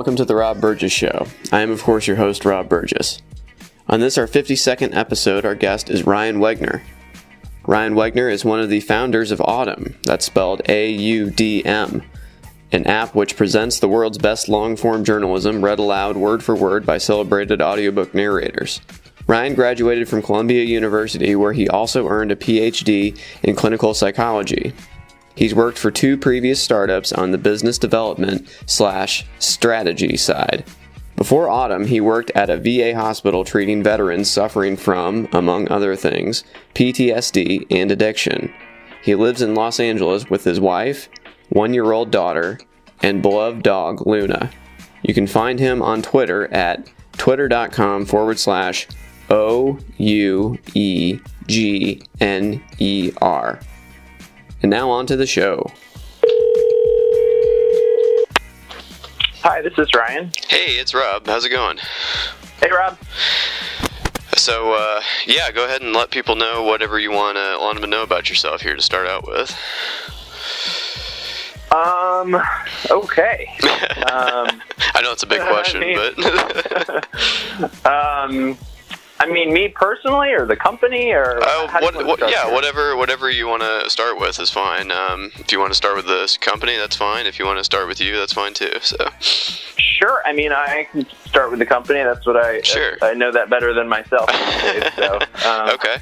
welcome to the Rob Burgess Show. I am, of course, your host, Rob Burgess. On this, our 52nd episode, our guest is Ryan Wegner. Ryan Wegner is one of the founders of Audm, that's spelled A-U-D-M, an app which presents the world's best long-form journalism read aloud word for word by celebrated audiobook narrators. Ryan graduated from Columbia University, where he also earned a PhD in clinical psychology. He's worked for 2 previous startups on the business development/strategy side. Before Audm, he worked at a VA hospital treating veterans suffering from, among other things, PTSD and addiction. He lives in Los Angeles with his wife, 1-year-old daughter, and beloved dog, Luna. You can find him on Twitter at twitter.com/OUEGNER. And now on to the show. Hi, this is Ryan. Hey, it's Rob. How's it going? Hey, Rob. So, go ahead and let people know whatever you want them to know about yourself here to start out with. Okay. I know it's a big question, me personally, or the company, or whatever you want to start with is fine. If you want to start with this company, that's fine. If you want to start with you, that's fine too. So, sure. I can start with the company. That's what I know that better than myself. So, okay.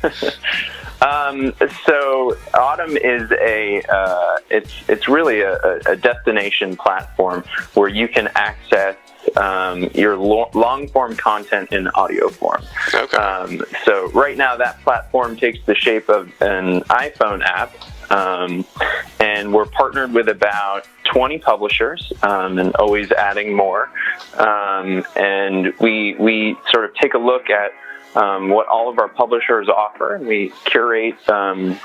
So Audm is it's really a destination platform where you can access your long-form content in audio form. Okay. So right now that platform takes the shape of an iPhone app, and we're partnered with about 20 publishers, and always adding more. And we sort of take a look at what all of our publishers offer, and we curate a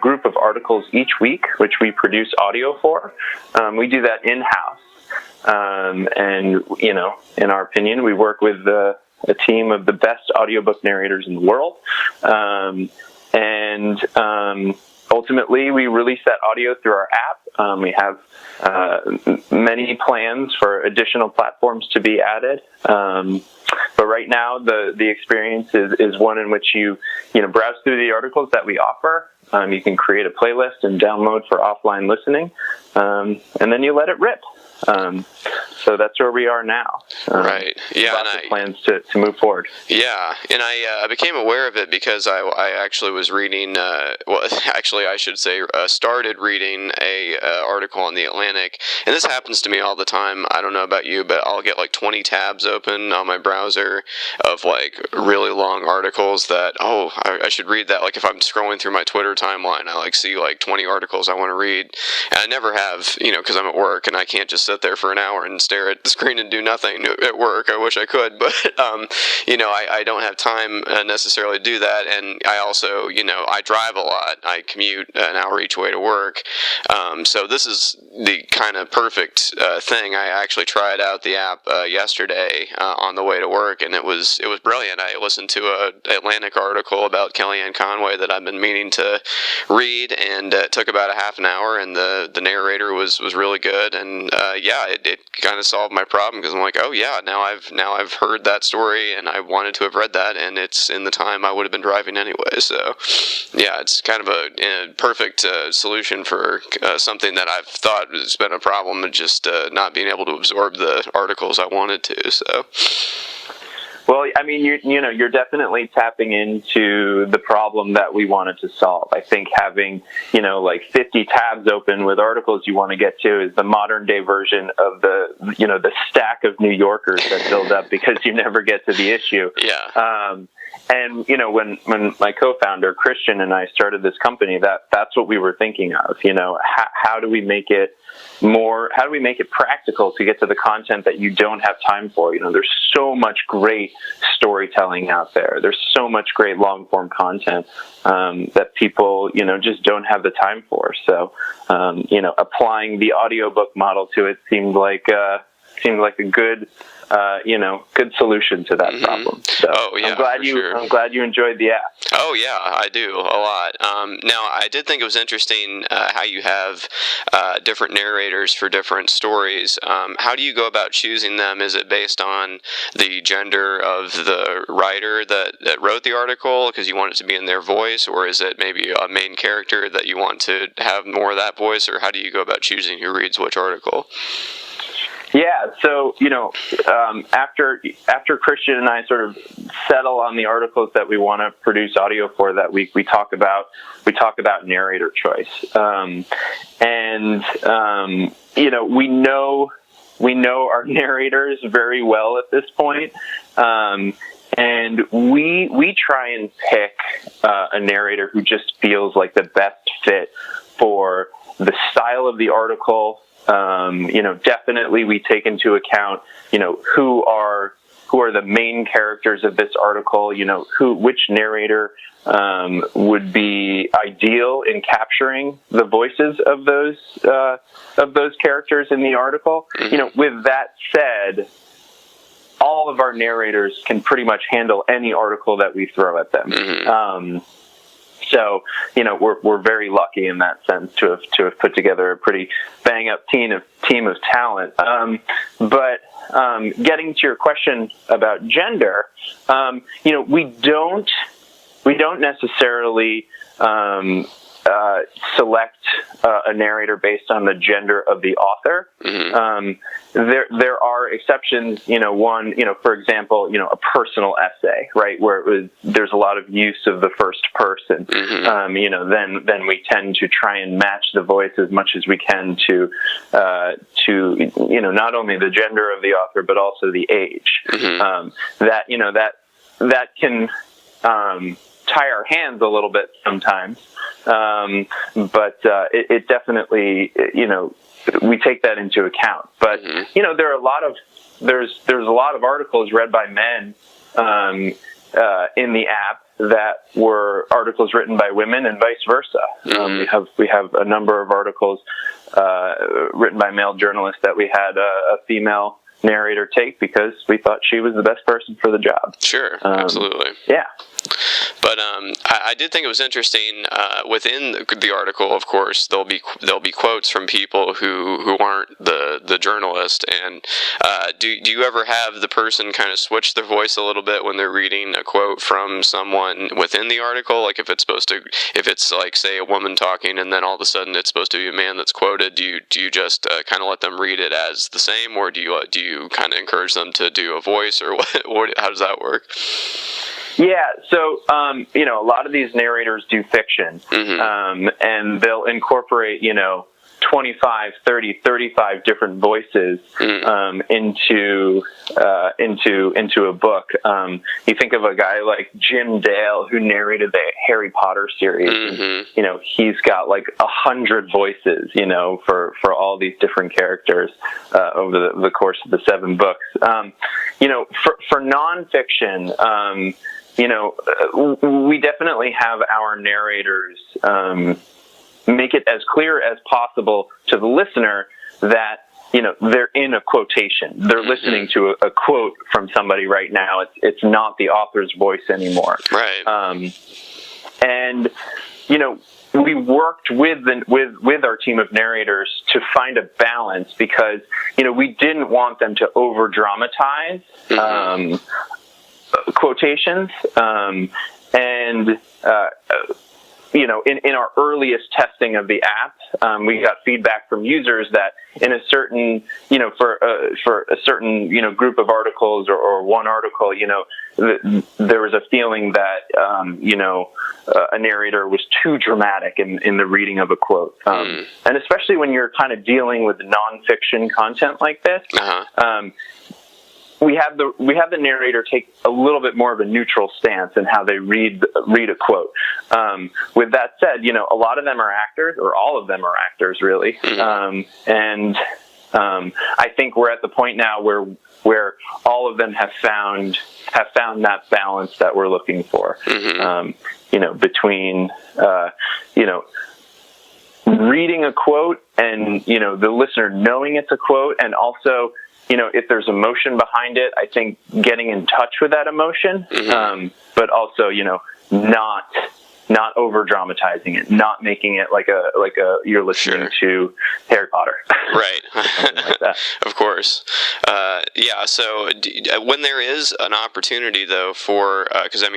group of articles each week, which we produce audio for. We do that in-house. And, in our opinion, we work with a team of the best audiobook narrators in the world. Ultimately, we release that audio through our app. We have many plans for additional platforms to be added. But right now, the experience is one in which you browse through the articles that we offer. You can create a playlist and download for offline listening, and then you let it rip. So that's where we are now. Right. Yeah. Lots of plans to move forward. Yeah. And I became aware of it because I actually was reading, started reading a article on The Atlantic. And this happens to me all the time. I don't know about you, but I'll get like 20 tabs open on my browser of like really long articles that, I should read that. Like if I'm scrolling through my Twitter timeline, I like see like 20 articles I want to read. And I never have, because I'm at work and I can't just sit there for an hour and stare at the screen and do nothing at work. I wish I could, but I don't have time necessarily to do that. And I also, I drive a lot. I commute an hour each way to work. So this is the kind of perfect thing. I actually tried out the app yesterday on the way to work, and it was brilliant. I listened to an Atlantic article about Kellyanne Conway that I've been meaning to read, and it took about a half an hour, and the narrator was really good, and it kind of solved my problem, because I'm like, now I've heard that story, and I wanted to have read that, and it's in the time I would have been driving anyway. So, yeah, it's kind of a perfect solution for something that I've thought has been a problem, and just not being able to absorb the articles I wanted to. So. Well, you're definitely tapping into the problem that we wanted to solve. I think having, 50 tabs open with articles you want to get to is the modern day version of the stack of New Yorkers that build up because you never get to the issue. Yeah. And when my co-founder Christian and I started this company, that's what we were thinking of. How do we make it practical to get to the content that you don't have time for? There's so much great storytelling out there. There's so much great long form content that people just don't have the time for. So applying the audiobook model to it seemed like a good good solution to that problem. So I'm glad you enjoyed the app. Oh yeah, I do a lot. Now I did think it was interesting how you have different narrators for different stories. How do you go about choosing them? Is it based on the gender of the writer that wrote the article because you want it to be in their voice, or is it maybe a main character that you want to have more of that voice, or how do you go about choosing who reads which article? Yeah, so after Christian and I sort of settle on the articles that we want to produce audio for that week, we talk about narrator choice, we know our narrators very well at this point, and we try and pick a narrator who just feels like the best fit for the style of the article. Definitely we take into account, who are the main characters of this article, which narrator would be ideal in capturing the voices of those characters in the article. With that said, all of our narrators can pretty much handle any article that we throw at them. So, we're very lucky in that sense to have put together a pretty bang up team of talent. But getting to your question about gender, we don't necessarily select a narrator based on the gender of the author. There are exceptions. For example, a personal essay, right, where there's a lot of use of the first person. Then we tend to try and match the voice as much as we can to not only the gender of the author but also the age. That can tie our hands a little bit sometimes, but it definitely, we take that into account. But there are there's a lot of articles read by men in the app that were articles written by women and vice versa. We have a number of articles written by male journalists that we had a female narrator take because we thought she was the best person for the job. Sure, absolutely. Yeah. But I did think it was interesting. Within the article, of course, there'll be quotes from people who aren't the journalist. And do you ever have the person kind of switch their voice a little bit when they're reading a quote from someone within the article? Like if it's like, say, a woman talking, and then all of a sudden it's supposed to be a man that's quoted. Do you just kind of let them read it as the same, or do you kind of encourage them to do a voice, or what? How does that work? Yeah, so, a lot of these narrators do fiction, and they'll incorporate, 25, 30, 35 different voices into a book. You think of a guy like Jim Dale, who narrated the Harry Potter series. He's got like 100 voices, for all these different characters over the course of the 7 books. For nonfiction, we definitely have our narrators make it as clear as possible to the listener that, they're in a quotation. They're listening to a quote from somebody right now. It's not the author's voice anymore. Right. And, we worked with our team of narrators to find a balance because, we didn't want them to over dramatize quotations, in our earliest testing of the app, we got feedback from users that in a certain, for a certain, group of articles or one article, there was a feeling that, a narrator was too dramatic in the reading of a quote. And especially when you're kind of dealing with nonfiction content like this, we have the narrator take a little bit more of a neutral stance in how they read a quote. With that said, a lot of them are actors, or all of them are actors, really. And I think we're at the point now where all of them have found that balance that we're looking for. Between reading a quote and the listener knowing it's a quote, and also if there's emotion behind it, I think getting in touch with that emotion, but also, not over dramatizing it, not making it like a you're listening to Harry Potter, right? Something like that. Of course, yeah. So when there is an opportunity, though, for because a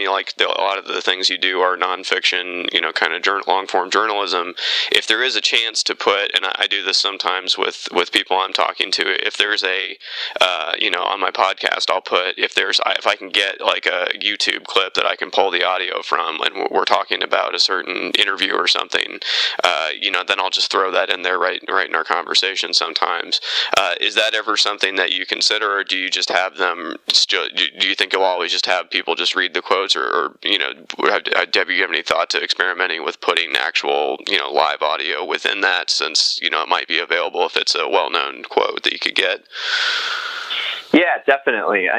lot of the things you do are nonfiction, kind of long form journalism. If there is a chance to put, and I do this sometimes with people I'm talking to, if there's a on my podcast, I'll put if I can get like a YouTube clip that I can pull the audio from, and we're talking about a certain interview or something, then I'll just throw that in there right in our conversation sometimes. Is that ever something that you consider, or do you just have them, do you think you'll always just have people just read the quotes, or have you given any thought to experimenting with putting actual, live audio within that, since, it might be available if it's a well-known quote that you could get? Yeah, definitely.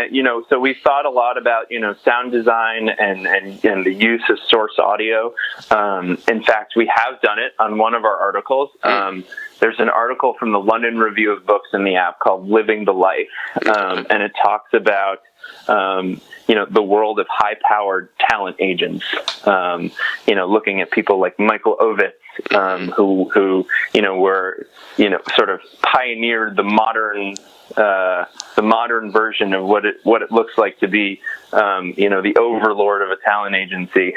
So we've thought a lot about, sound design and the use of source audio. In fact, we have done it on one of our articles. There's an article from the London Review of Books in the app called Living the Life. And it talks about, the world of high-powered talent agents, looking at people like Michael Ovitz, who were, sort of pioneered the modern version of what it looks like to be, the overlord of a talent agency.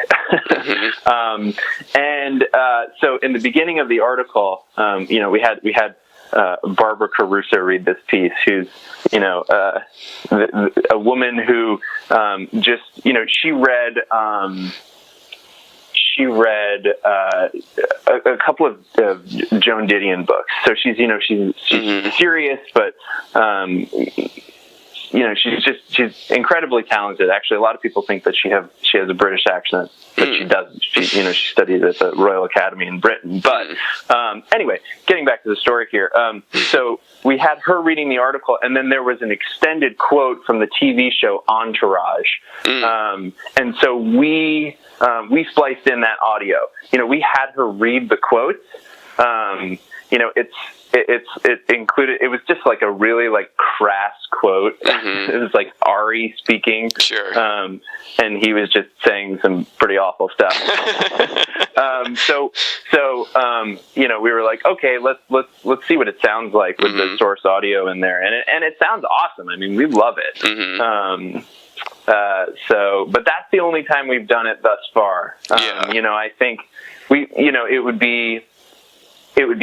So in the beginning of the article, we had Barbara Caruso read this piece, who's, a woman who, she read a couple of Joan Didion books. So she's serious, but she's incredibly talented. Actually, a lot of people think that she has a British accent, but she doesn't. She studied at the Royal Academy in Britain. But anyway, getting back to the story here. So we had her reading the article, and then there was an extended quote from the TV show Entourage. And so we spliced in that audio. We had her read the quotes. It included, it was just like a really like crass quote. It was like Ari speaking. Sure. And he was just saying some pretty awful stuff. We were like, okay, let's see what it sounds like with the source audio in there. And it sounds awesome. I mean, we love it. But that's the only time we've done it thus far. I think it would be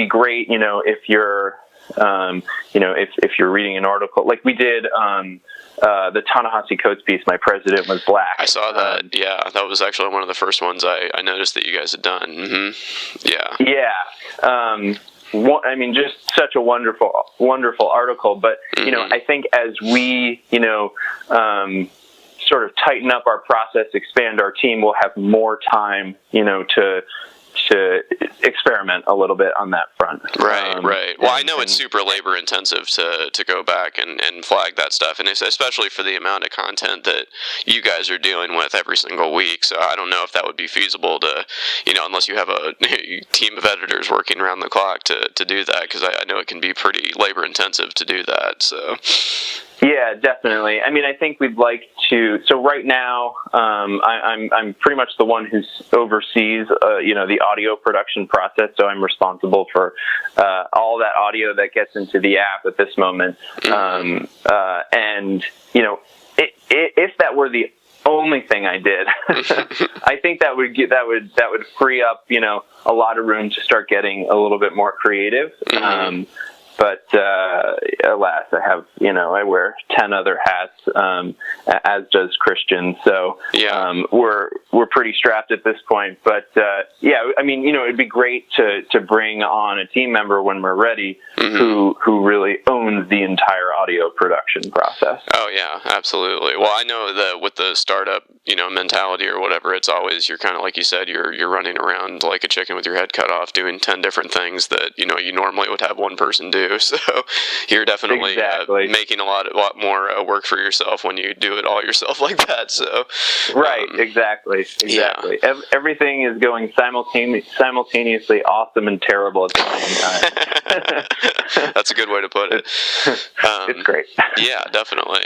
great, if you're, if you're reading an article like we did, the Ta-Nehisi Coates piece, My President Was Black. I saw that. Yeah, that was actually one of the first ones I noticed that you guys had done. Yeah. Yeah. Just such a wonderful article. But, I think as we, sort of tighten up our process, expand our team, we'll have more time, to experiment a little bit on that front. Right. Well, I know it's super labor intensive to go back and flag that stuff, and it's especially for the amount of content that you guys are dealing with every single week. So I don't know if that would be feasible to, unless you have a team of editors working around the clock to do that, because I know it can be pretty labor intensive to do that. So. Yeah, definitely. I mean, I think we'd like to. So right now, I'm pretty much the one who oversees, the audio production process. So I'm responsible for all that audio that gets into the app at this moment. If that were the only thing I did, I think that would free up, a lot of room to start getting a little bit more creative. But alas, I have, I wear 10 other hats, as does Christian. So we're pretty strapped at this point. But it'd be great to bring on a team member when we're ready, who really owns the entire audio production process. Oh yeah, absolutely. Well, I know that with the startup, mentality or whatever, it's always, you're kind of like you said, you're running around like a chicken with your head cut off, doing 10 different things that you normally would have one person do. too. So you're definitely making a lot more work for yourself when you do it all yourself like that. So right, exactly. Yeah. Everything is going simultaneously awesome and terrible at the same time. That's a good way to put it. It's great. Yeah, definitely.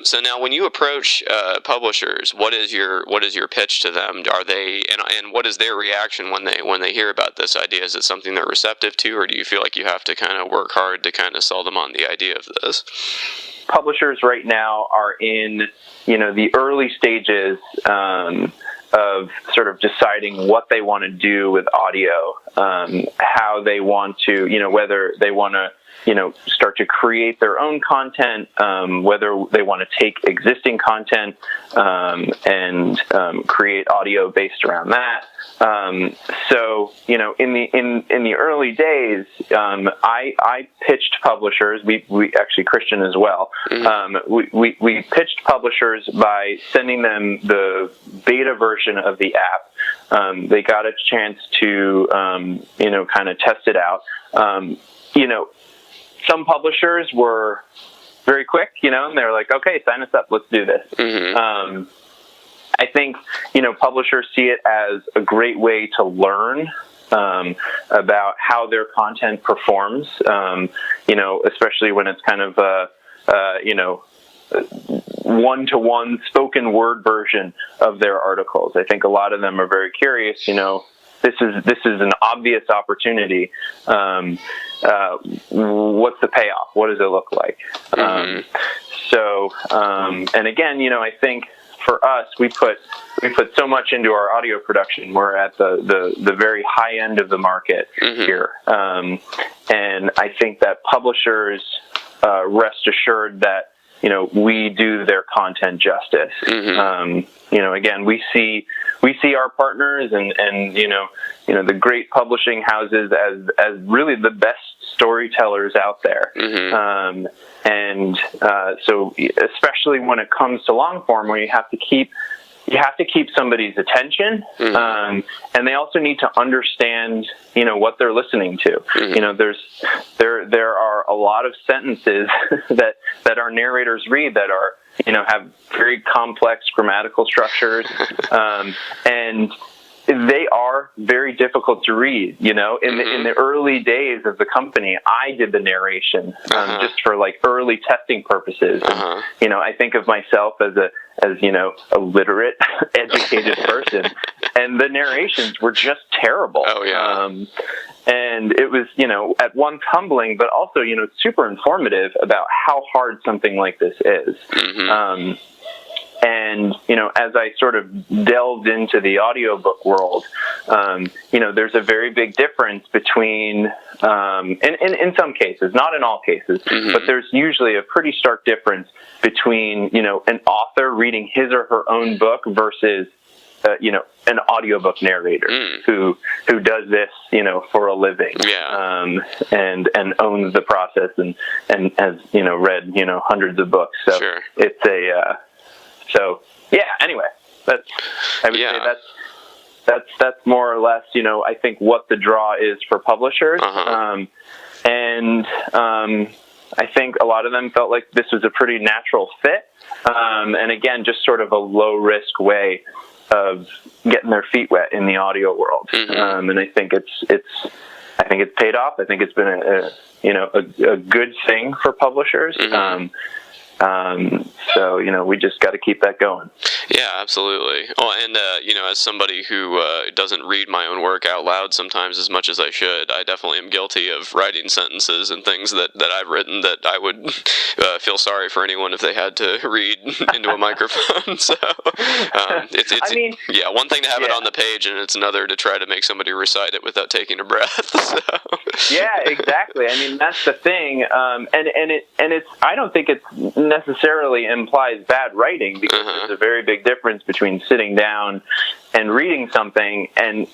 So now, when you approach publishers, what is your pitch to them? Are they and what is their reaction when they hear about this idea? Is it something they're receptive to, or do you feel like you have to kind of work hard to kind of sell them on the idea of this? Publishers right now are in, the early stages of sort of deciding what they want to do with audio, how they want to, whether they want to, start to create their own content, whether they want to take existing content and create audio based around that. So, in the early days, I pitched publishers. We actually Christian as well. We pitched publishers by sending them the beta version of the app. They got a chance to, kind of test it out. Some publishers were very quick, and they're like, okay, sign us up, let's do this. I think, publishers see it as a great way to learn about how their content performs, especially when it's kind of one-to-one spoken word version of their articles. I think a lot of them are very curious, this is an obvious opportunity. What's the payoff? What does it look like? And again, I think for us, we put so much into our audio production. We're at the very high end of the market here, and I think that publishers rest assured that we do their content justice. Again, we see our partners and the great publishing houses as really the best storytellers out there. So especially when it comes to long form, where you have to keep somebody's attention, and they also need to understand, what they're listening to. There are a lot of sentences that our narrators read that are, have very complex grammatical structures, and they are very difficult to read. In the early days of the company, I did the narration just for like early testing purposes. And, I think of myself as a literate, educated person, and the narrations were just terrible. Oh yeah. And it was, at once humbling, but also, super informative about how hard something like this is. And, as I sort of delved into the audiobook world, there's a very big difference between, in some cases, not in all cases, but there's usually a pretty stark difference between, an author reading his or her own book versus, an audiobook narrator who does this, for a living, and owns the process and has, read, hundreds of books. So it's anyway, I would say that's more or less, I think what the draw is for publishers. I think a lot of them felt like this was a pretty natural fit. And again, just sort of a low risk way of getting their feet wet in the audio world. And I think it's paid off. I think it's been a good thing for publishers. So, we just got to keep that going. Yeah, absolutely. Well, and, as somebody who doesn't read my own work out loud sometimes as much as I should, I definitely am guilty of writing sentences and things that I've written that I would feel sorry for anyone if they had to read into a microphone. So, one thing to have it on the page, and it's another to try to make somebody recite it without taking a breath. So. Yeah, exactly. That's the thing. And it's, I don't think it's necessarily implies bad writing, because there's a very big difference between sitting down and reading something, and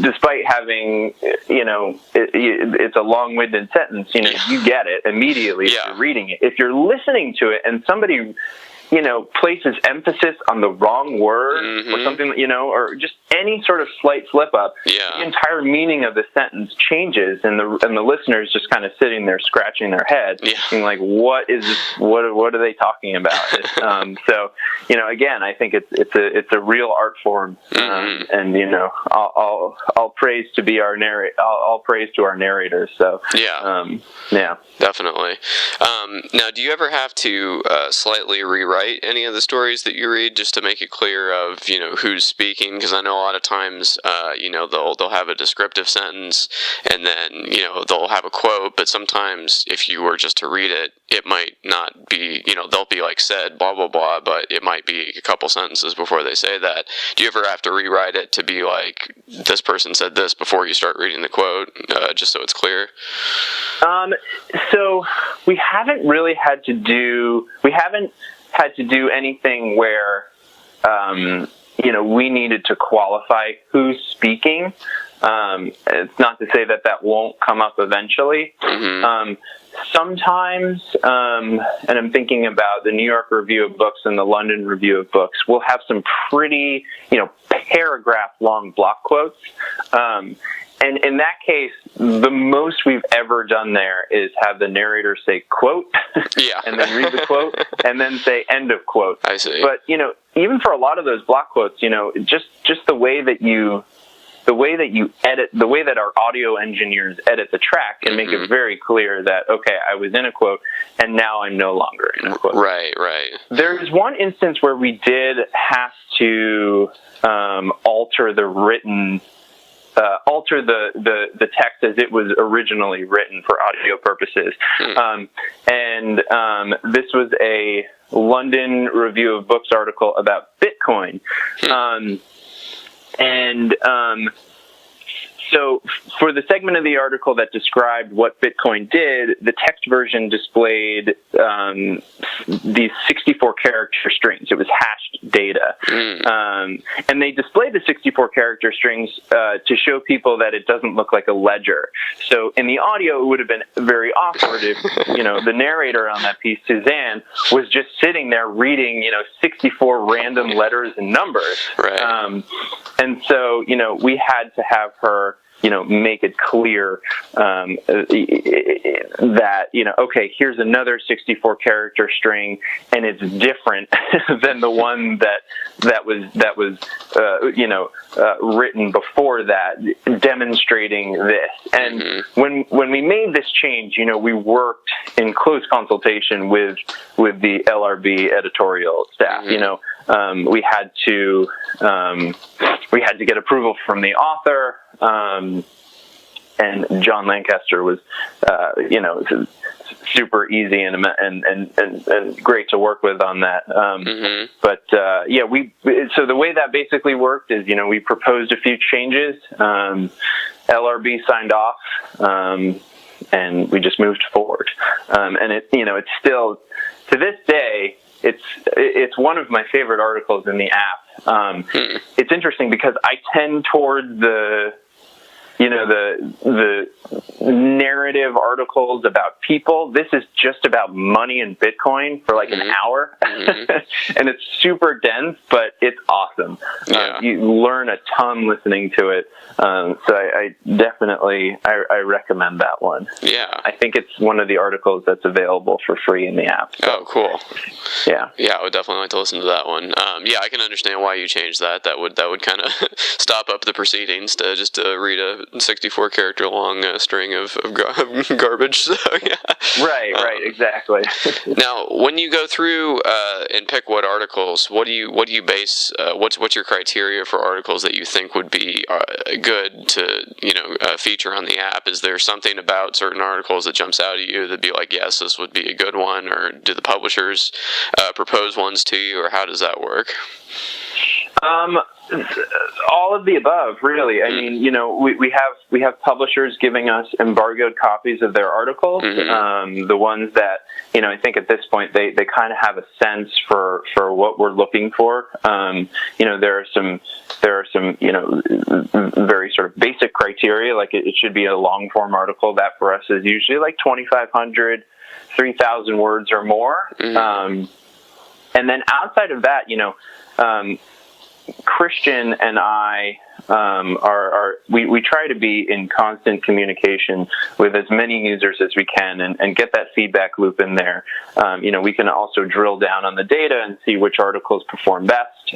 despite having it's a long-winded sentence, you get it immediately if you're reading it. If you're listening to it and somebody places emphasis on the wrong word or something, or just any sort of slight slip up, the entire meaning of the sentence changes, and the listener is just kind of sitting there scratching their head, being like, "What is this? What are they talking about?" So, again, I think it's a real art form, and all praise to our narrators. So definitely. Now, do you ever have to slightly rewrite any of the stories that you read just to make it clear of who's speaking? Because I know a lot of times they'll have a descriptive sentence, and then they'll have a quote, but sometimes if you were just to read it, it might not be, they'll be like said blah blah blah, but it might be a couple sentences before they say that. Do you ever have to rewrite it to be like, this person said this before you start reading the quote, just so it's clear? So we haven't had to do anything where we needed to qualify who's speaking. It's not to say that won't come up eventually. Sometimes, and I'm thinking about the New York Review of Books and the London Review of Books, we'll have some pretty, paragraph-long block quotes. And in that case, the most we've ever done there is have the narrator say quote, and then read the quote, and then say end of quote. I see. But, even for a lot of those block quotes, just the way that you edit, the way that our audio engineers edit the track can make it very clear that, okay, I was in a quote and now I'm no longer in a quote. Right. There's one instance where we did have to alter the written, alter the text as it was originally written for audio purposes. And this was a London Review of Books article about Bitcoin. So for the segment of the article that described what Bitcoin did, the text version displayed these 64-character strings. It was hashed data. And they displayed the 64-character strings to show people that it doesn't look like a ledger. So in the audio, it would have been very awkward if, the narrator on that piece, Suzanne, was just sitting there reading, 64 random letters and numbers. Right. And so, we had to have her, make it clear that, okay, here's another 64-character string, and it's different than the one that was written before that, demonstrating this. And when we made this change, we worked in close consultation with the LRB editorial staff. We had to get approval from the author, and John Lancaster was, super easy and great to work with on that. But so the way that basically worked is, we proposed a few changes, LRB signed off, and we just moved forward. And it's still, to this day, it's one of my favorite articles in the app. It's interesting because I tend toward the narrative articles about people. This is just about money and Bitcoin for like an hour. And it's super dense, but it's awesome. You learn a ton listening to it. So I definitely recommend that one. Yeah. I think it's one of the articles that's available for free in the app. So. Oh, cool. Yeah. Yeah, I would definitely like to listen to that one. I can understand why you changed that. That would kind of stop up the proceedings to just read a 64-character long string of garbage. So yeah. Right, exactly. Now, when you go through and pick what articles, what do you base? What's your criteria for articles that you think would be good to feature on the app? Is there something about certain articles that jumps out at you that'd be like, yes, this would be a good one, or do the publishers propose ones to you, or how does that work? All of the above, really. I mean, we have publishers giving us embargoed copies of their articles. The ones that, I think at this point they kind of have a sense for what we're looking for. There are some very sort of basic criteria, like it should be a long form article. That for us is usually like 2,500, 3,000 words or more. And then outside of that, Christian and I we try to be in constant communication with as many users as we can and get that feedback loop in there. We can also drill down on the data and see which articles perform best.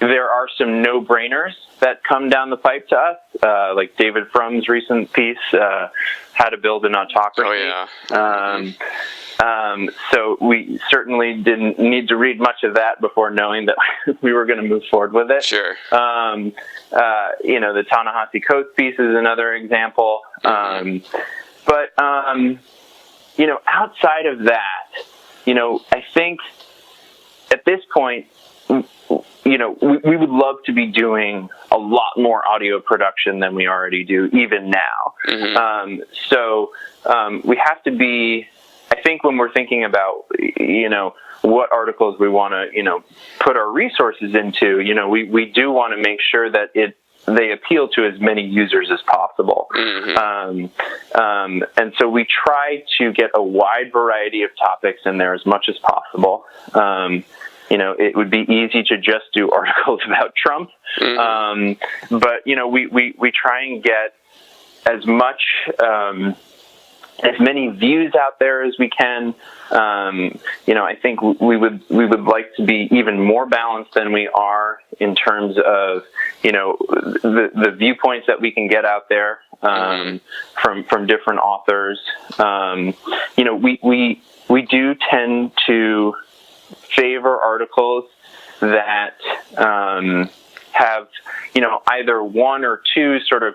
There are some no-brainers that come down the pipe to us, like David Frum's recent piece, How to Build an Autocracy. Oh, yeah. So we certainly didn't need to read much of that before knowing that we were going to move forward with it. Sure. The Ta-Nehisi Coates piece is another example. But outside of that, I think at this point, we would love to be doing a lot more audio production than we already do, even now. So we have to be, I think when we're thinking about, what articles we want to, put our resources into, we do want to make sure that they appeal to as many users as possible. And so we try to get a wide variety of topics in there as much as possible. It would be easy to just do articles about Trump. But, we try and get as much, as many views out there as we can. I think we would like to be even more balanced than we are in terms of, the viewpoints that we can get out there, from different authors. We do tend to favor articles that have, either one or two sort of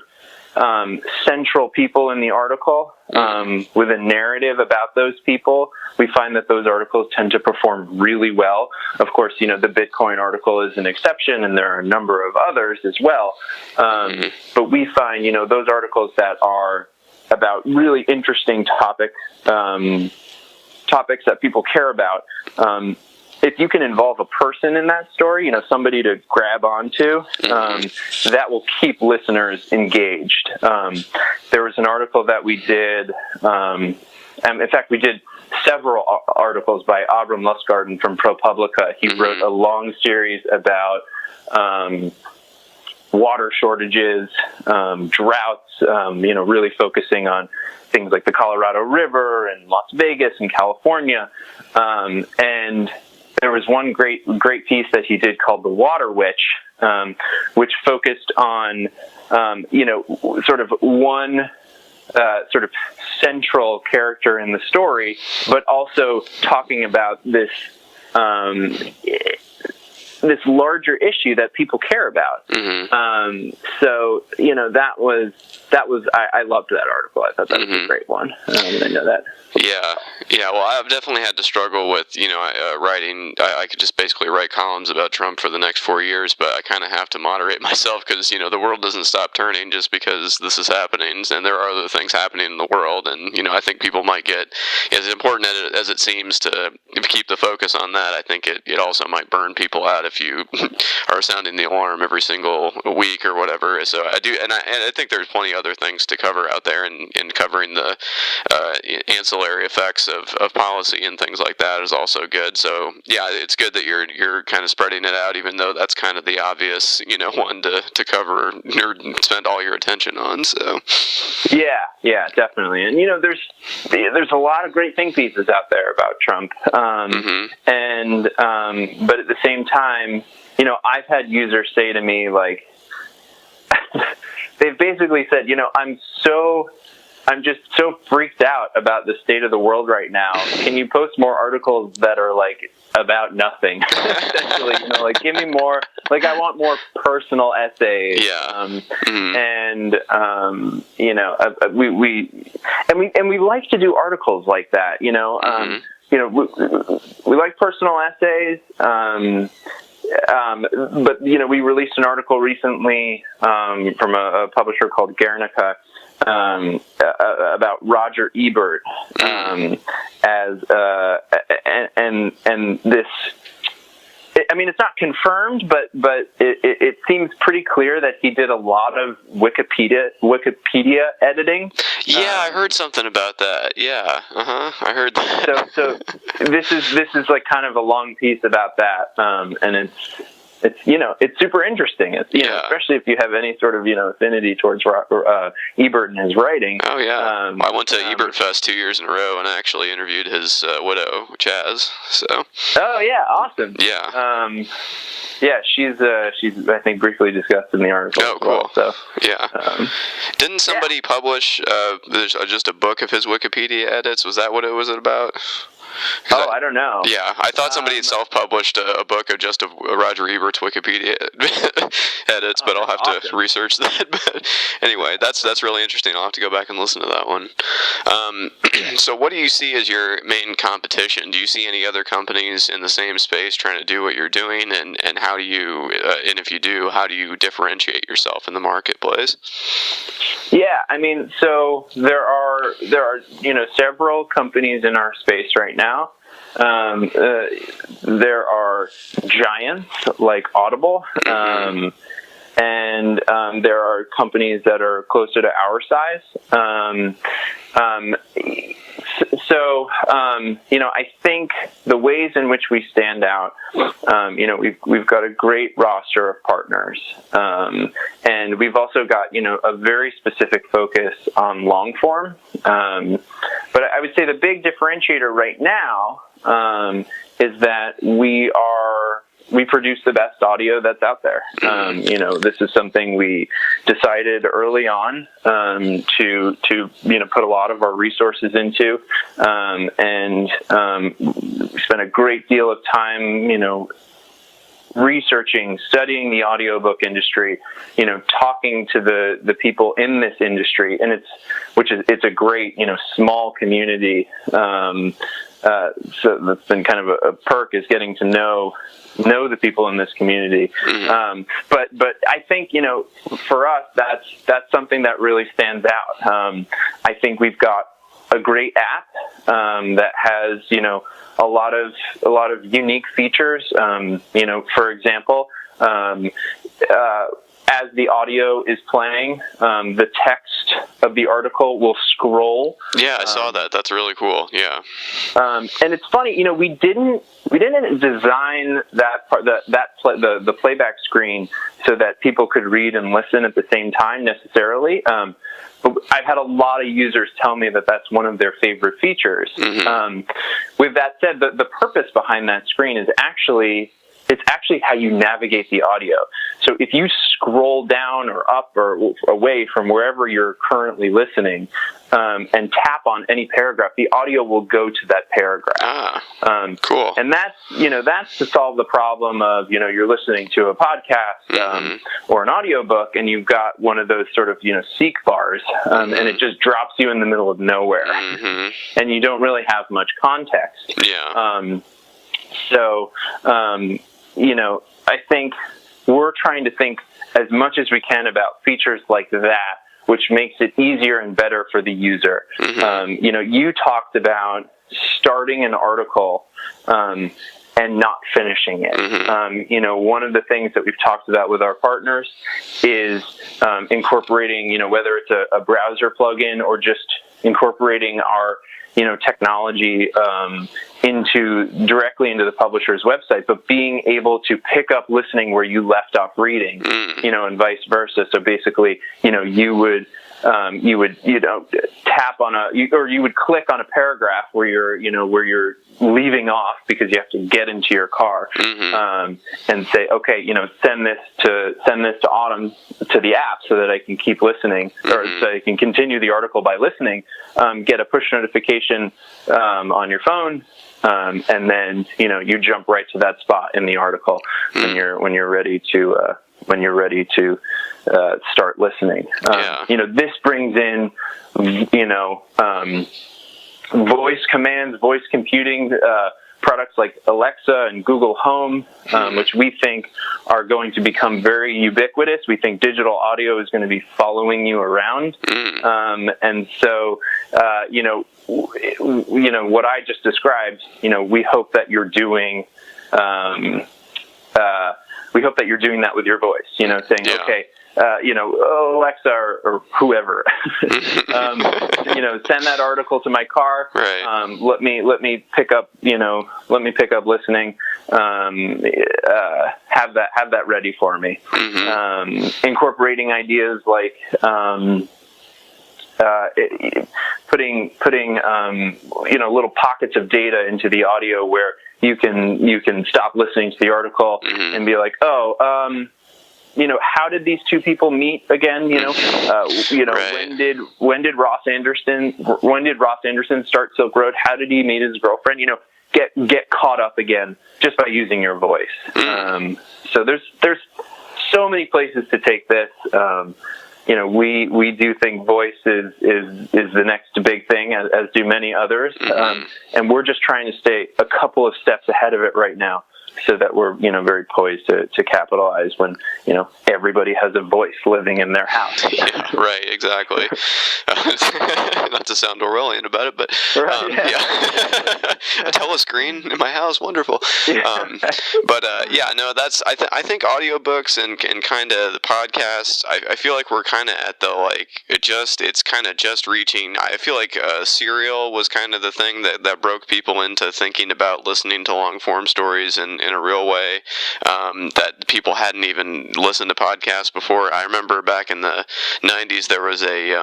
central people in the article with a narrative about those people. We find that those articles tend to perform really well. Of course, the Bitcoin article is an exception, and there are a number of others as well. But we find, those articles that are about really interesting topics that people care about, if you can involve a person in that story, somebody to grab onto, that will keep listeners engaged. There was an article that we did, and in fact, we did several articles by Abram Lustgarten from ProPublica. He wrote a long series about water shortages, droughts, really focusing on things like the Colorado River and Las Vegas and California. And there was one great piece that he did called The Water Witch, which focused on, sort of one sort of central character in the story, but also talking about this this larger issue that people care about. So I loved that article. I thought that was a great one. I know that. Yeah. Well, I've definitely had to struggle with, writing. I could just basically write columns about Trump for the next 4 years, but I kind of have to moderate myself because, the world doesn't stop turning just because this is happening, and there are other things happening in the world, and, I think people might get, as important as it seems to keep the focus on that, I think it also might burn people out if you are sounding the alarm every single week or whatever. So I do, and I think there's plenty of other things to cover out there, and covering the ancillary effects of policy and things like that is also good. So yeah, it's good that you're kind of spreading it out, even though that's kind of the obvious one to cover or spend all your attention on. So yeah, definitely. And there's a lot of great think pieces out there about Trump, and but at the same time, I've had users say to me, like, they've basically said, I'm just so freaked out about the state of the world right now. Can you post more articles that are like about nothing? Essentially, give me more. Like, I want more personal essays. Yeah. We like to do articles like that. We like personal essays. But we released an article recently from a publisher called Guernica about Roger Ebert as and this it's not confirmed, but it seems pretty clear that he did a lot of Wikipedia editing. Yeah, I heard something about that. Yeah, I heard that. So this is like kind of a long piece about that, and it's super interesting. It's especially if you have any sort of affinity towards Ebert and his writing. Oh yeah, I went to Ebert Fest 2 years in a row and actually interviewed his widow, Chaz. So. Oh yeah, awesome. Yeah. Yeah, she's I think briefly discussed in the article. Oh, cool. Well, so yeah. Didn't somebody publish just a book of his Wikipedia edits? Was that what it was about? I don't know. Yeah, I thought somebody had self-published a book of just Roger Ebert's Wikipedia edits, but I'll have to research that. But anyway, that's really interesting. I'll have to go back and listen to that one. So what do you see as your main competition? Do you see any other companies in the same space trying to do what you're doing? And how do you, and if you do, how do you differentiate yourself in the marketplace? Yeah, I mean, so there are several companies in our space right now. There are giants like Audible, and there are companies that are closer to our size. I think the ways in which we stand out, we've got a great roster of partners, and we've also got a very specific focus on long form. But I would say the big differentiator right now is that we produce the best audio that's out there. This is something we decided early on to put a lot of our resources into, and we spent a great deal of time, researching, studying the audiobook industry, talking to the people in this industry, and it's a great, small community. So that's been kind of a perk, is getting to know the people in this community. But I think, for us, that's something that really stands out. I think we've got a great app that has, a lot of unique features. For example, as the audio is playing, the text of the article will scroll. Yeah, I saw that. That's really cool. Yeah. And it's funny, we didn't design that part, the playback screen, so that people could read and listen at the same time necessarily. But I've had a lot of users tell me that that's one of their favorite features. With that said, the purpose behind that screen is actually how you navigate the audio. So if you scroll down or up or away from wherever you're currently listening, and tap on any paragraph, the audio will go to that paragraph. Cool. And that's to solve the problem of, you're listening to a podcast, or an audiobook, and you've got one of those sort of, seek bars, and it just drops you in the middle of nowhere, and you don't really have much context. Yeah. I think we're trying to think as much as we can about features like that, which makes it easier and better for the user. You talked about starting an article and not finishing it. One of the things that we've talked about with our partners is incorporating, whether it's a browser plugin or just incorporating our technology directly into the publisher's website, but being able to pick up listening where you left off reading, and vice versa. So basically, you would tap on you would click on a paragraph where you're leaving off because you have to get into your car, and say, okay, send this to Autumn, to the app, so that I can keep listening, or so I can continue the article by listening. Get a push notification on your phone, and then you jump right to that spot in the article when you're ready to start listening. This brings in voice commands, voice computing, products like Alexa and Google Home, which we think are going to become very ubiquitous. We think digital audio is going to be following you around. And so, what I just described, we hope that you're doing, we hope that you're doing that with your voice, saying, okay, Alexa or whoever, send that article to my car. Right. Let me pick up listening. Have that ready for me. Mm-hmm. Incorporating ideas like, putting little pockets of data into the audio where you can stop listening to the article mm-hmm. and be like, how did these two people meet again? Right. when did Ross Anderson start Silk Road? How did he meet his girlfriend? Get caught up again just by using your voice. So there's so many places to take this. We do think voice is the next big thing, as do many others. Mm-hmm. And we're just trying to stay a couple of steps ahead of it right now, so that we're, very poised to capitalize when, everybody has a voice living in their house. Yeah, right, exactly. Not to sound Orwellian about it, but a telescreen in my house, wonderful. I think audiobooks and kind of the podcasts, I feel like we're kind of at the, it's kind of just reaching. I feel like Serial was kind of the thing that broke people into thinking about listening to long form stories in a real way, that people hadn't even listened to podcasts before. I remember back in the 90s there was a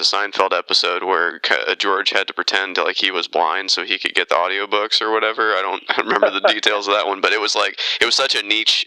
Seinfeld episode where George had to pretend like he was blind so he could get the audiobooks or whatever. I don't remember the details of that one, but it was such a niche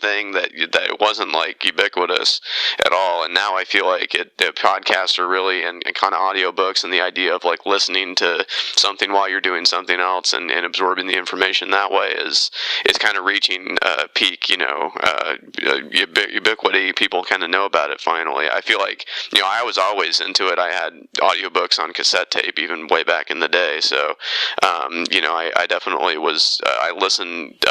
thing that it wasn't ubiquitous at all. And now I feel like the podcasts are really, and kind of audiobooks, and the idea of listening to something while you're doing something else and absorbing the information that way is kind of reaching peak, ubiquity. People kind of know about it finally. I feel like, I was always into it. I had audiobooks on cassette tape even way back in the day. So, I definitely was, I listened,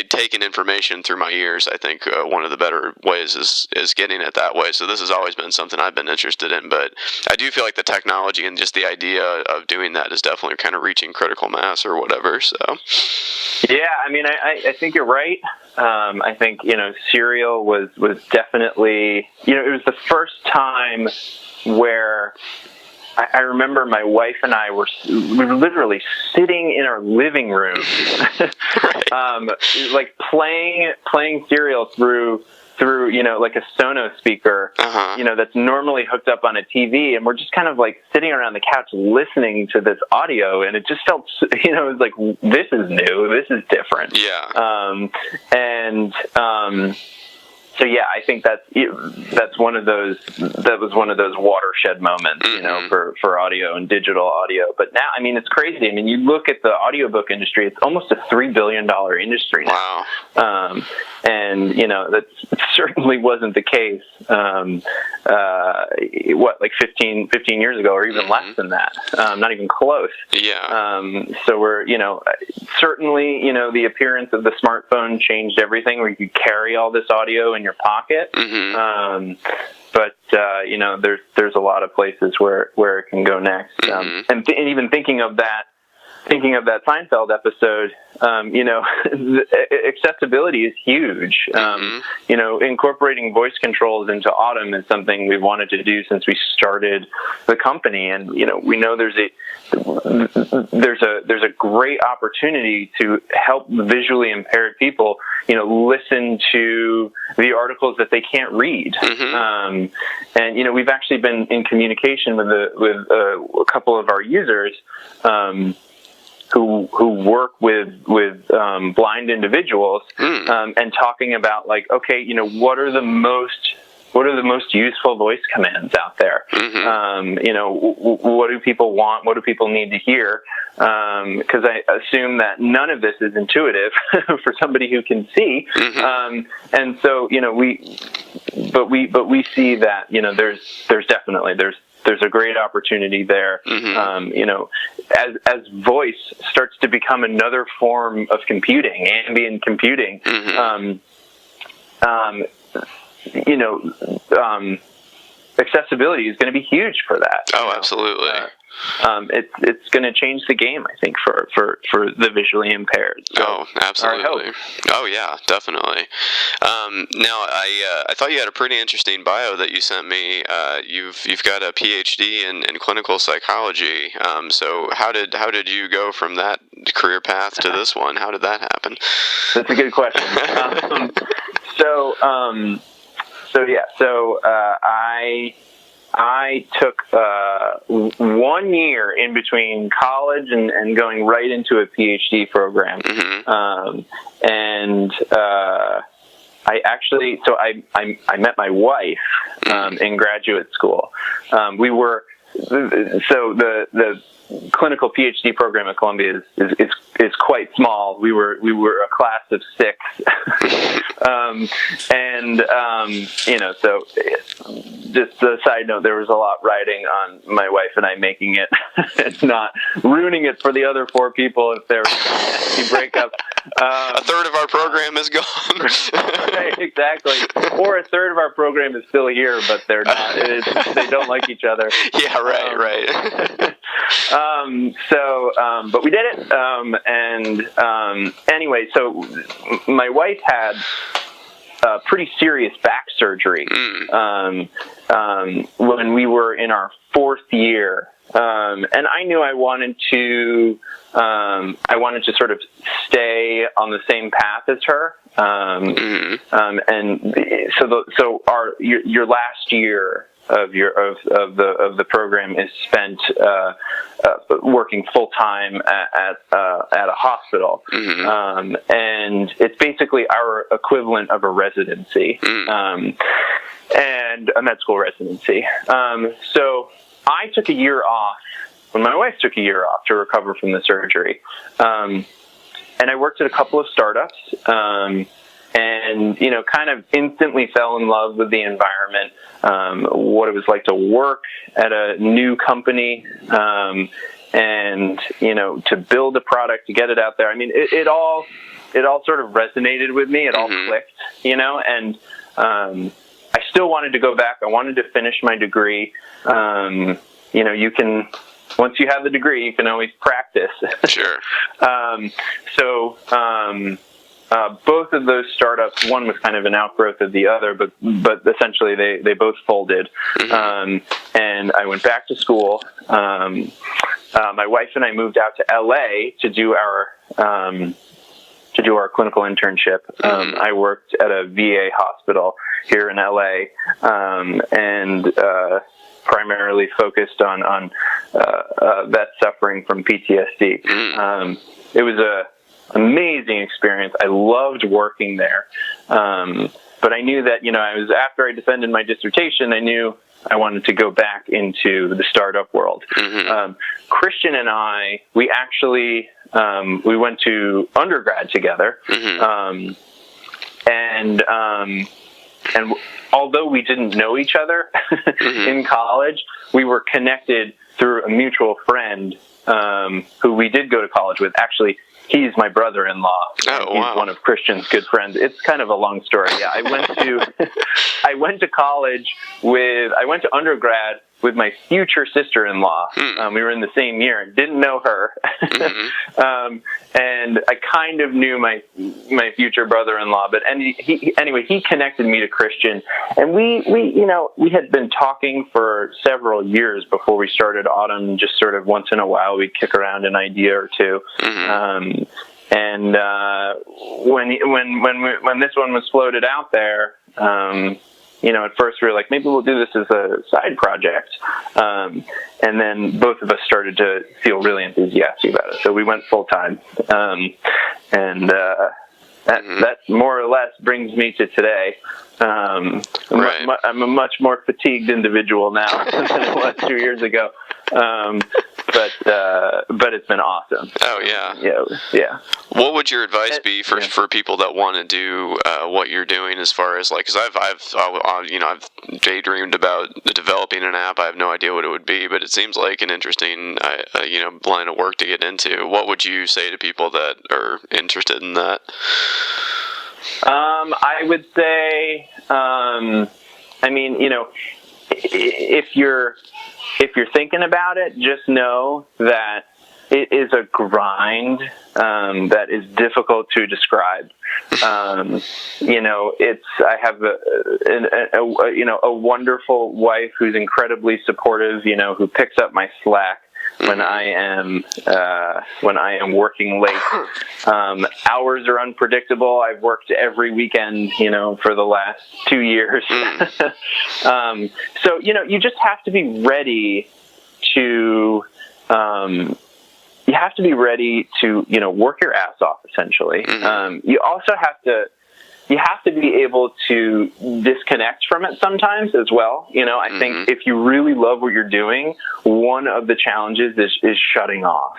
taking information through my ears. I think one of the better ways is getting it that way. So this has always been something I've been interested in, but I do feel like the technology and just the idea of doing that is definitely kind of reaching critical mass or whatever. So, yeah, I think you're right. I think, Serial was definitely, it was the first time where I remember my wife and I we were literally sitting in our living room, playing Serial through a Sonos speaker, that's normally hooked up on a TV, and we're just kind of sitting around the couch listening to this audio, and it just felt, it was like, this is new, this is different. Yeah. So yeah, I think that was one of those watershed moments, for audio and digital audio. But now, it's crazy. You look at the audiobook industry; it's almost a $3 billion industry now. Wow. And that certainly wasn't the case. 15 years ago, or even less than that. Not even close. Yeah. So we're, certainly, the appearance of the smartphone changed everything, where you could carry all this audio in your pocket. Mm-hmm. But there's a lot of places where it can go next. And even thinking of that Seinfeld episode, accessibility is huge. Incorporating voice controls into Autumn is something we've wanted to do since we started the company, and we know there's a great opportunity to help visually impaired people, listen to the articles that they can't read. And we've actually been in communication with a couple of our users, who work with blind individuals, and talking about what are the most useful voice commands out there? What do people want? What do people need to hear? Because I assume that none of this is intuitive for somebody who can see. And so we see that there's definitely there's a great opportunity there. As voice starts to become another form of computing, ambient computing, accessibility is going to be huge for that. Oh, absolutely. it's going to change the game, I think, for the visually impaired. So, oh, absolutely. Oh, yeah, definitely. Now, I thought you had a pretty interesting bio that you sent me. You've got a PhD in clinical psychology. So how did you go from that career path to this one? How did that happen? That's a good question. I took 1 year in between college and going right into a PhD program. I met my wife in graduate school. The clinical PhD program at Columbia is quite small. We were a class of 6, so just a side note, there was a lot riding on my wife and I making it and not ruining it for the other 4 people if there was a nasty breakup. A third of our program is gone. Right, exactly. Or a third of our program is still here, but they're not. They don't like each other. Yeah, right. But we did it. Anyway, so my wife had pretty serious back surgery when we were in our 4th year. And I knew I wanted to sort of stay on the same path as her. Your last year of the program is spent working full time at a hospital, and it's basically our equivalent of a residency, and a med school residency. So I took a year off when my wife took a year off to recover from the surgery, and I worked at a couple of startups. And, kind of instantly fell in love with the environment, what it was like to work at a new company, and, to build a product, to get it out there. I mean, it all sort of resonated with me. It all clicked, and I still wanted to go back. I wanted to finish my degree. Once you have the degree, you can always practice. Sure. Both of those startups, one was kind of an outgrowth of the other, but essentially they both folded. And I went back to school. My wife and I moved out to LA to do our clinical internship. I worked at a VA hospital here in LA, and primarily focused on vets suffering from PTSD. It was a amazing experience. I loved working there. But I knew that, after I defended my dissertation, I knew I wanted to go back into the startup world. Christian and I, we actually, we went to undergrad together. And although we didn't know each other in college, we were connected through a mutual friend, who we did go to college with. Actually, he's my brother-in-law. Oh, wow. He's one of Christian's good friends. It's kind of a long story. Yeah, I went to undergrad with my future sister-in-law. We were in the same year. Didn't know her. And I kind of knew my future brother-in-law, but he connected me to Christian, and we had been talking for several years before we started Autumn. Just sort of once in a while we'd kick around an idea or two. When this one was floated out there, at first we were like, maybe we'll do this as a side project. And then both of us started to feel really enthusiastic about it. So we went full time. That more or less brings me to today. I'm a much more fatigued individual now than I was 2 years ago. But it's been awesome. Oh yeah. Yeah. What would your advice be for people that want to do what you're doing, as far as because I've daydreamed about developing an app. I have no idea what it would be, but it seems like an interesting line of work to get into. What would you say to people that are interested in that? I would if you're thinking about it, just know that it is a grind that is difficult to describe. I have a wonderful wife who's incredibly supportive, who picks up my slack when I am working late. Hours are unpredictable. I've worked every weekend, for the last 2 years. So, you just have to be ready to, work your ass off, essentially. You also have to be able to disconnect from it sometimes as well. I think if you really love what you're doing, one of the challenges is shutting off.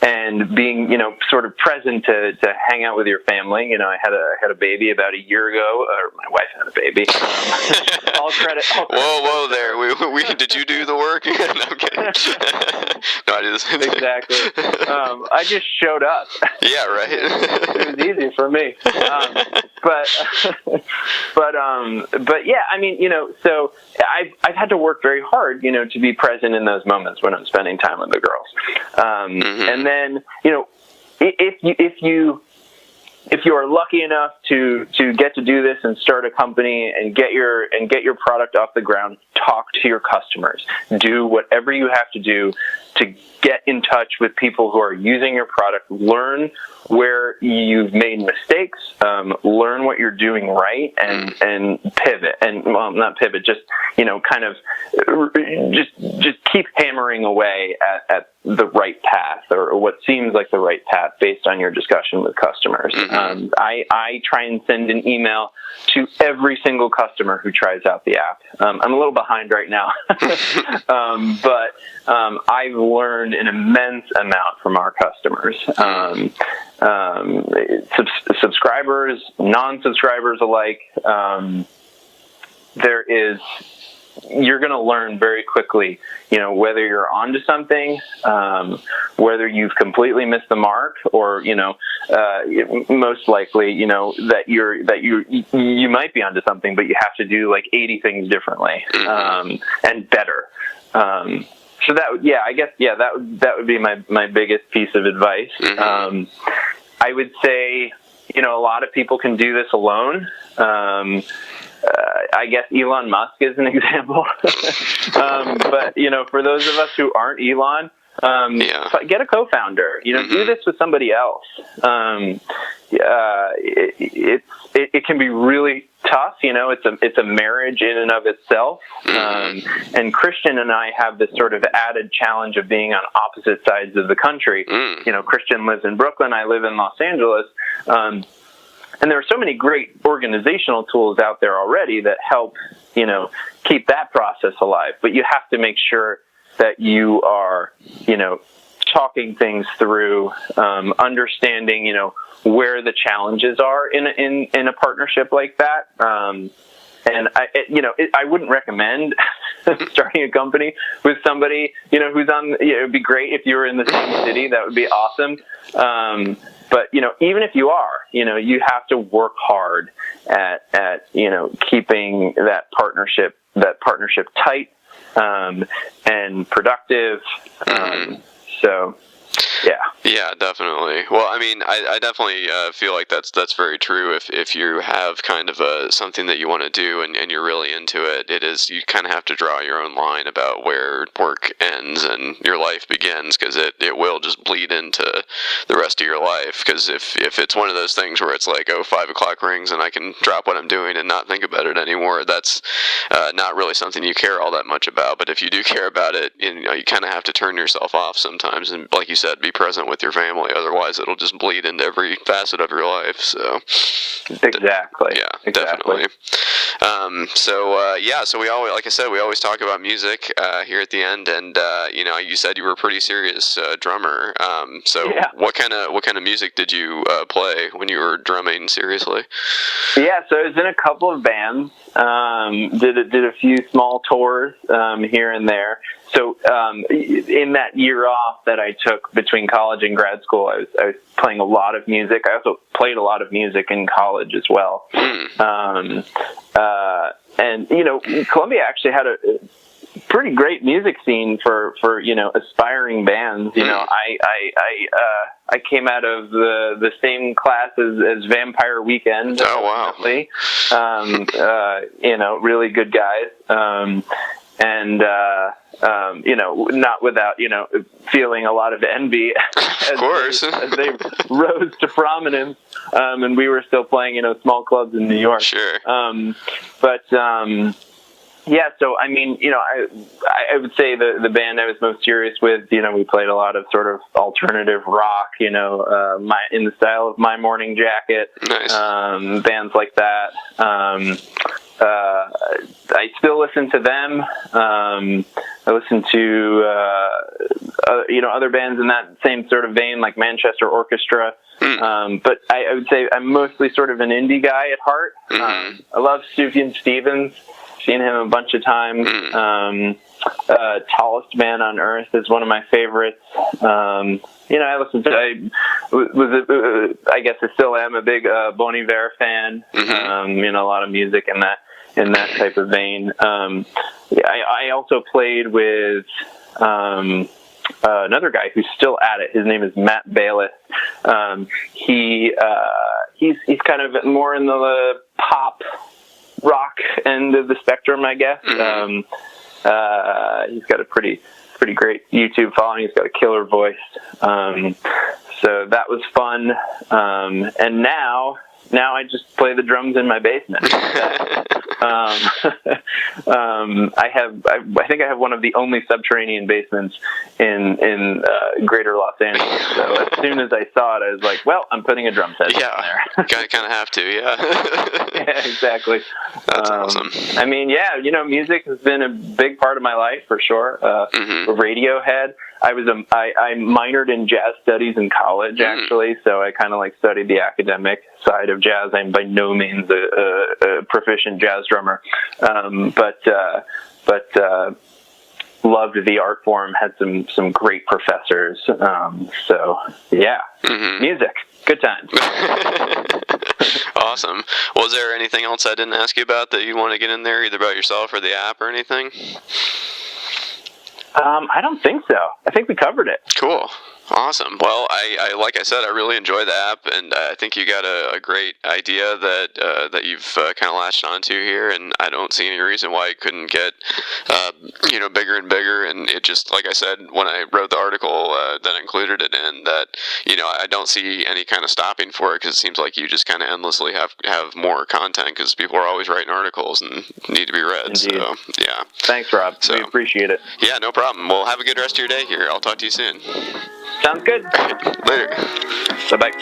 And being, sort of present to hang out with your family. I had a baby about a year ago, or my wife had a baby. All credit. Whoa there. We did you do the work? No, I'm kidding. No, I did the same thing. Exactly. I just showed up. Yeah, right. It was easy for me. But yeah, I mean, so I've had to work very hard, to be present in those moments when I'm spending time with the girls. And then, if you are lucky enough to get to do this and start a company and get your product off the ground, talk to your customers, do whatever you have to do to get in touch with people who are using your product, learn where you've made mistakes, learn what you're doing right, and pivot. And well, not pivot, just kind of just keep hammering away at the right path, or what seems like the right path based on your discussion with customers. I try and send an email to every single customer who tries out the app. I'm a little behind right now, but I've learned an immense amount from our customers. Subscribers, non-subscribers alike, you're going to learn very quickly, whether you're onto something, whether you've completely missed the mark, or, most likely, that you might be onto something, but you have to do like 80 things differently, and better. So that would be my biggest piece of advice. I would say, a lot of people can do this alone. I guess Elon Musk is an example. But, for those of us who aren't Elon, get a co-founder, do this with somebody else. It can be really tough. It's a marriage in and of itself. And Christian and I have this sort of added challenge of being on opposite sides of the country. Christian lives in Brooklyn. I live in Los Angeles. And there are so many great organizational tools out there already that help, keep that process alive. But you have to make sure that you are, talking things through, understanding, where the challenges are in a partnership like that. And I wouldn't recommend starting a company with somebody, who's on, it'd be great if you were in the same city. That would be awesome. But, even if you are, you have to work hard at keeping that partnership tight, and productive. So, yeah. Yeah, definitely. Well, I mean, I definitely feel like that's very true. If you have kind of something that you want to do and you're really into it, you kind of have to draw your own line about where work ends and your life begins, because it will just bleed into the rest of your life. Because if it's one of those things where it's like, 5 o'clock rings and I can drop what I'm doing and not think about it anymore, that's not really something you care all that much about. But if you do care about it, you kind of have to turn yourself off sometimes, and like you said, be present with your family. Otherwise, it'll just bleed into every facet of your life. So exactly. Definitely. So we always, like I said, we always talk about music here at the end, and you said you were a pretty serious drummer. What kind of music did you play when you were drumming seriously? Yeah, so I was in a couple of bands. Did a few small tours here and there. So in that year off that I took between college and grad school, I was playing a lot of music. I also played a lot of music in college as well. And Columbia actually had pretty great music scene for aspiring bands. I came out of the same class as Vampire Weekend. Oh wow! Really good guys. Not without, feeling a lot of envy of course. as they rose to prominence, and we were still playing, small clubs in New York. Sure. Yeah, so I mean, I would say the band I was most serious with, we played a lot of sort of alternative rock, in the style of My Morning Jacket, nice. Bands like that. I still listen to them. I listen to other bands in that same sort of vein, like Manchester Orchestra. But I would say I'm mostly sort of an indie guy at heart. I love Sufjan Stevens. Seen him a bunch of times. Tallest Man on Earth is one of my favorites. I guess I still am a big Bon Iver fan. A lot of music in that type of vein. I also played with another guy who's still at it. His name is Matt Bailiff. He's kind of more in the pop rock end of the spectrum, I guess. He's got a pretty great YouTube following. He's got a killer voice. So that was fun. And now I just play the drums in my basement. I think I have one of the only subterranean basements in greater Los Angeles. So as soon as I saw it, I was like, well, I'm putting a drum set in there. kind of have to, yeah. Yeah, exactly. That's awesome. I mean, music has been a big part of my life for sure. Radiohead. I minored in jazz studies in college, actually, so I kind of studied the academic side of jazz. I'm by no means a proficient jazz drummer, but loved the art form. Had some great professors. So yeah, music, good times. Awesome. Was there anything else I didn't ask you about that you want to get in there, either about yourself or the app or anything? I don't think so. I think we covered it. Cool. Awesome. Well, I like I said, I really enjoy the app, and I think you got a great idea that you've kind of latched onto here, and I don't see any reason why it couldn't get bigger and bigger. And it just, like I said, when I wrote the article that included it in, that I don't see any kind of stopping for it, because it seems like you just kind of endlessly have more content, because people are always writing articals and need to be read. Indeed. So yeah. Thanks, Rob. We appreciate it. Yeah, no problem. Well, have a good rest of your day here. I'll talk to you soon. Sounds good. Later. Bye-bye.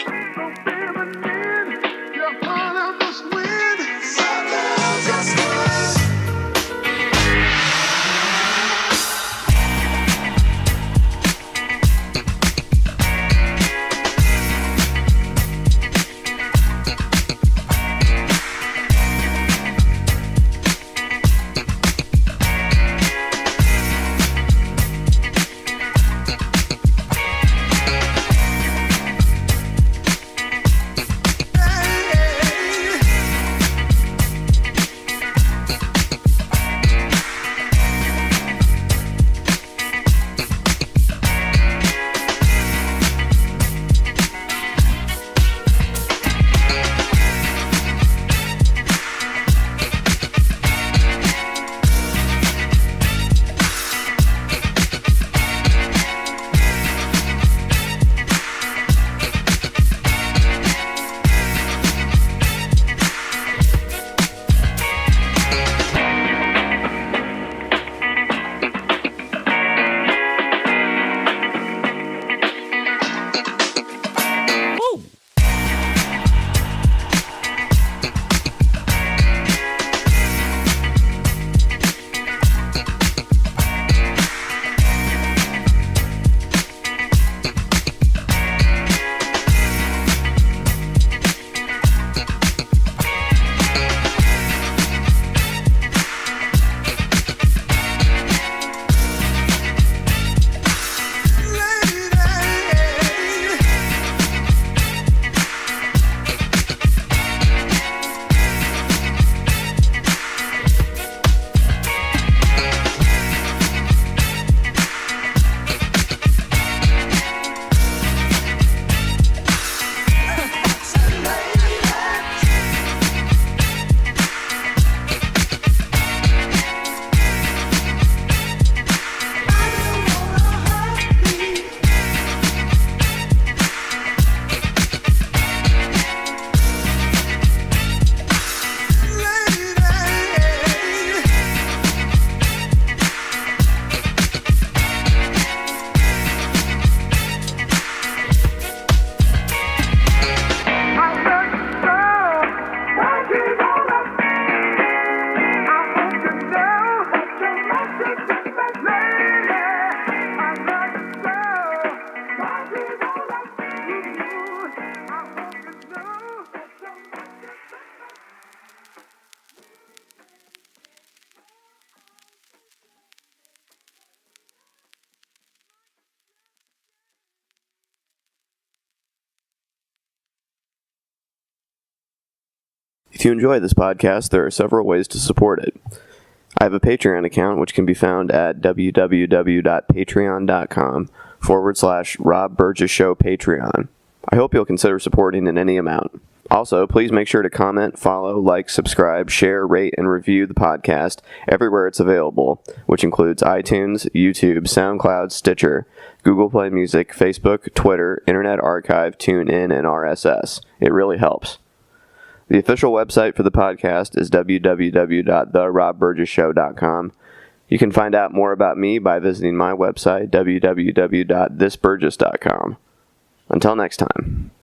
you enjoy this podcast, there are several ways to support it. I have a Patreon account, which can be found at www.patreon.com/Rob Burgess Show Patreon. I hope you'll consider supporting in any amount. Also, please make sure to comment, follow, like, subscribe, share, rate, and review the podcast everywhere it's available, which includes iTunes, YouTube, SoundCloud, Stitcher, Google Play Music, Facebook, Twitter, Internet Archive, TuneIn, and RSS. It really helps. The official website for the podcast is www.therobburgesshow.com. You can find out more about me by visiting my website, www.thisburgess.com. Until next time.